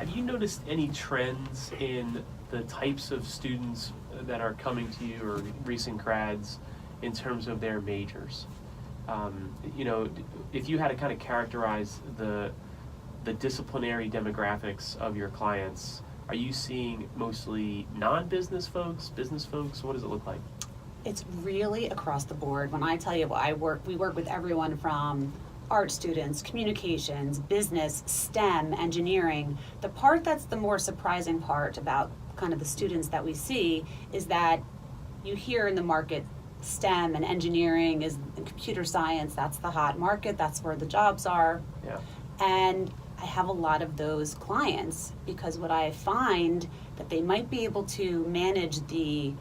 Have you noticed any trends in the types of students that are coming to you or recent grads in terms of their majors? If you had to kind of characterize the disciplinary demographics of your clients, are you seeing mostly non-business folks, business folks? What does it look like? It's really across the board. When I tell you we work with everyone from art students, communications, business, STEM, engineering. The part that's the more surprising part about kind of the students that we see is that you hear in the market STEM and engineering is and computer science, that's the hot market, that's where the jobs are. Yeah. And I have a lot of those clients because what I find that they might be able to manage the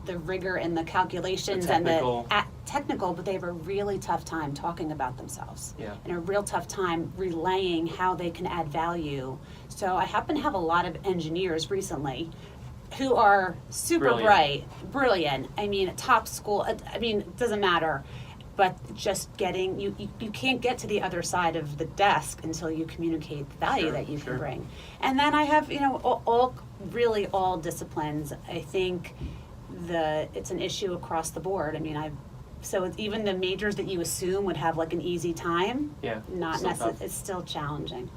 rigor and the calculations and the technical, but they have a really tough time talking about themselves. Yeah. And a real tough time relaying how they can add value. So I happen to have a lot of engineers recently who are super brilliant. I mean, top school, it doesn't matter. But just getting, you can't get to the other side of the desk until you communicate the value that you can bring. And then I have, all disciplines. I think it's an issue across the board. So it's even the majors that you assume would have like an easy time, not necessarily, it's still challenging.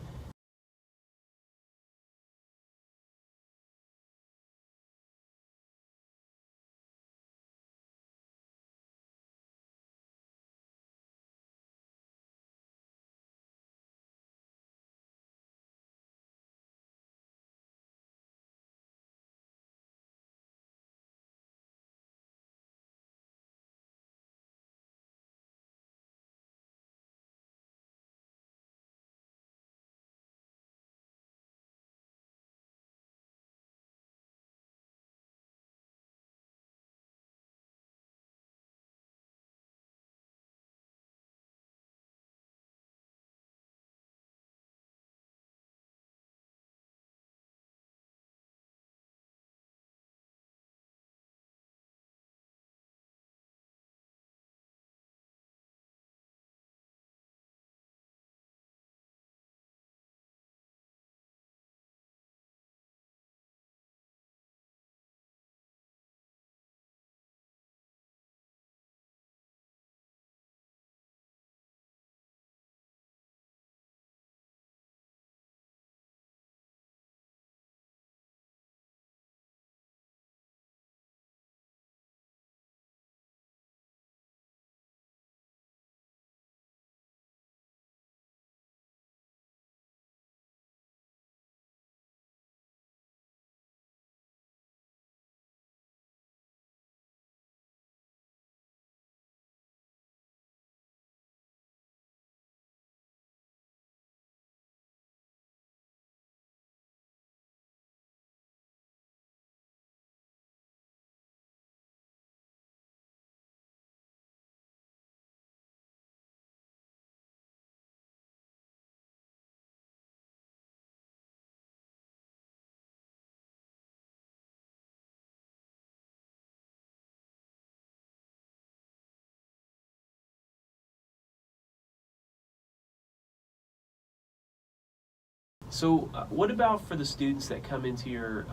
So what about for the students that come into your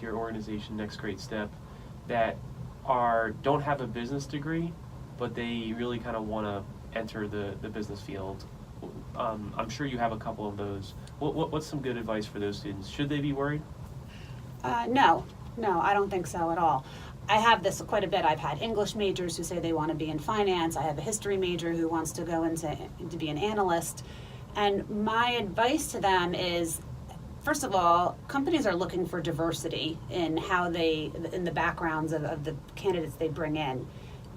organization, Next Great Step, that don't have a business degree, but they really kind of want to enter the business field? I'm sure you have a couple of those. What's some good advice for those students? Should they be worried? No, I don't think so at all. I have this quite a bit. I've had English majors who say they want to be in finance. I have a history major who wants to go to be an analyst. And my advice to them is, first of all, companies are looking for diversity in in the backgrounds of the candidates they bring in.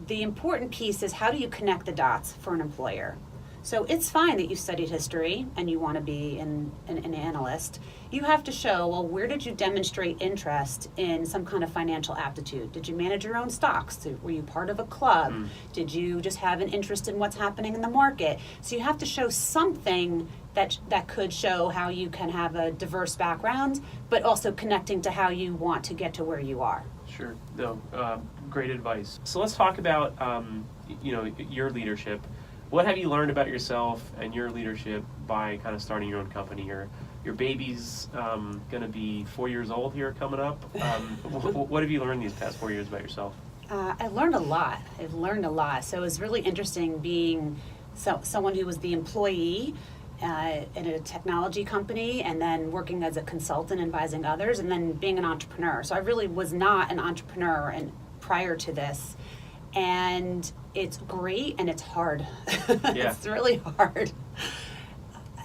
The important piece is how do you connect the dots for an employer? So it's fine that you studied history and you want to be an analyst. You have to show, well, where did you demonstrate interest in some kind of financial aptitude? Did you manage your own stocks? Were you part of a club? Did you just have an interest in what's happening in the market? So you have to show something that could show how you can have a diverse background, but also connecting to how you want to get to where you are. Sure. No, great advice. So let's talk about your leadership. What have you learned about yourself and your leadership by kind of starting your own company? Your baby's going to be 4 years old here coming up. What have you learned these past 4 years about yourself? I learned a lot. I've learned a lot. So it was really interesting being someone who was the employee in a technology company and then working as a consultant advising others and then being an entrepreneur. So I really was not an entrepreneur prior to this. And it's great and it's hard. Yeah. It's really hard.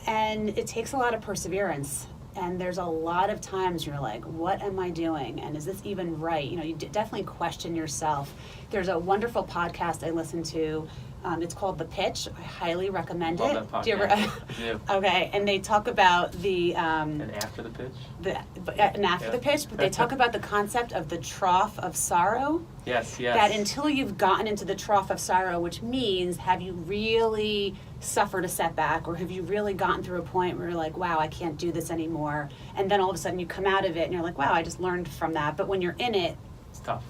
And it takes a lot of perseverance. And there's a lot of times you're like, what am I doing? And is this even right? You know, you definitely question yourself. There's a wonderful podcast I listen to. It's called The Pitch. I highly recommend Love it. that podcast. Do you ever? I do. Okay, and they talk about the And after the pitch? and after the pitch, but they talk about the concept of the trough of sorrow. Yes. That until you've gotten into the trough of sorrow, which means have you really suffered a setback, or have you really gotten through a point where you're like, wow, I can't do this anymore, and then all of a sudden you come out of it and you're like, wow, I just learned from that. But when you're in it, It's tough.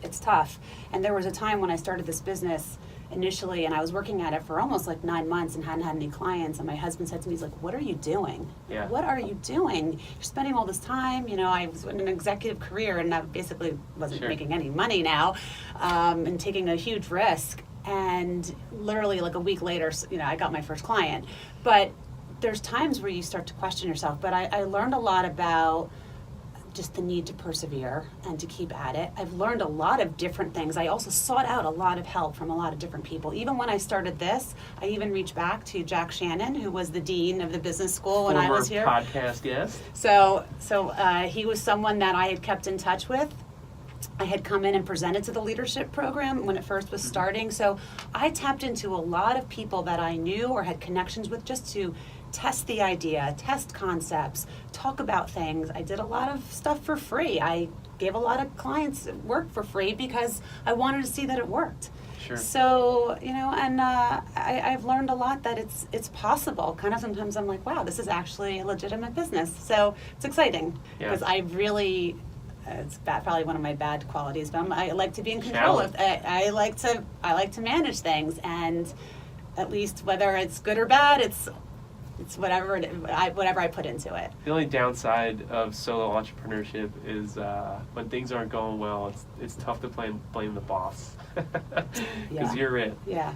It's tough. And there was a time when I started this business initially, and I was working at it for almost like 9 months and hadn't had any clients, and my husband said to me, he's like, what are you doing? Yeah. What are you doing? You're spending all this time, you know, I was in an executive career and I basically wasn't Sure. making any money now, and taking a huge risk. And literally like a week later, you know, I got my first client. But there's times where you start to question yourself. But I learned a lot about just the need to persevere and to keep at it. I've learned a lot of different things. I also sought out a lot of help from a lot of different people. Even when I started this, I even reached back to Jack Shannon, who was the dean of the business school when I was here. Former podcast guest. So he was someone that I had kept in touch with. I had come in and presented to the leadership program when it first was starting. So I tapped into a lot of people that I knew or had connections with just to test the idea, test concepts, talk about things. I did a lot of stuff for free. I gave a lot of clients work for free because I wanted to see that it worked. Sure. So, you know, and I've learned a lot that it's possible. Kind of sometimes I'm like, wow, this is actually a legitimate business. So it's exciting because I really, it's probably one of my bad qualities, but I like to be in control of. I like to manage things, and at least whether it's good or bad, it's whatever I put into it. The only downside of solo entrepreneurship is when things aren't going well, it's tough to blame the boss because you're it. Yeah.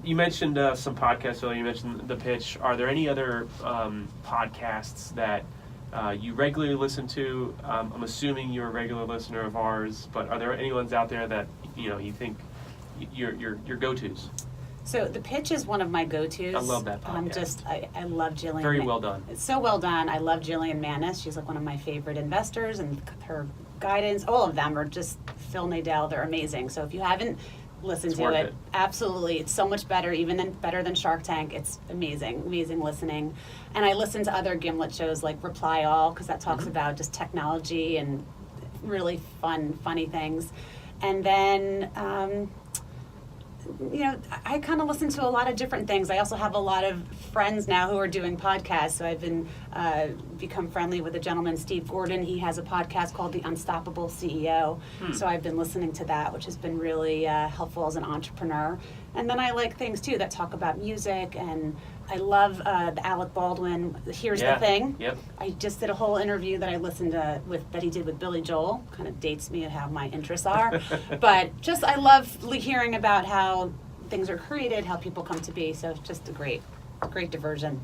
You mentioned some podcasts earlier. You mentioned The Pitch. Are there any other podcasts that you regularly listen to? I'm assuming you're a regular listener of ours, but are there any ones out there that you think your go-tos? So The Pitch is one of my go-tos. I love that podcast. I love Jillian. Very well done. It's so well done. I love Jillian Manis. She's like one of my favorite investors, and her guidance, all of them are just Phil Nadell. They're amazing. So if you haven't listened to it, absolutely. It's so much better, better than Shark Tank. It's amazing listening. And I listen to other Gimlet shows like Reply All, because that talks about just technology and really funny things. And then I kind of listen to a lot of different things. I also have a lot of friends now who are doing podcasts. So I've become friendly with a gentleman, Steve Gordon. He has a podcast called The Unstoppable CEO. So I've been listening to that, which has been really helpful as an entrepreneur. And then I like things too that talk about music, and I love the Alec Baldwin Here's the Thing. Yep. I just did a whole interview that I listened to that he did with Billy Joel. Kind of dates me and how my interests are. But just I love hearing about how things are created, how people come to be. So it's just a great diversion.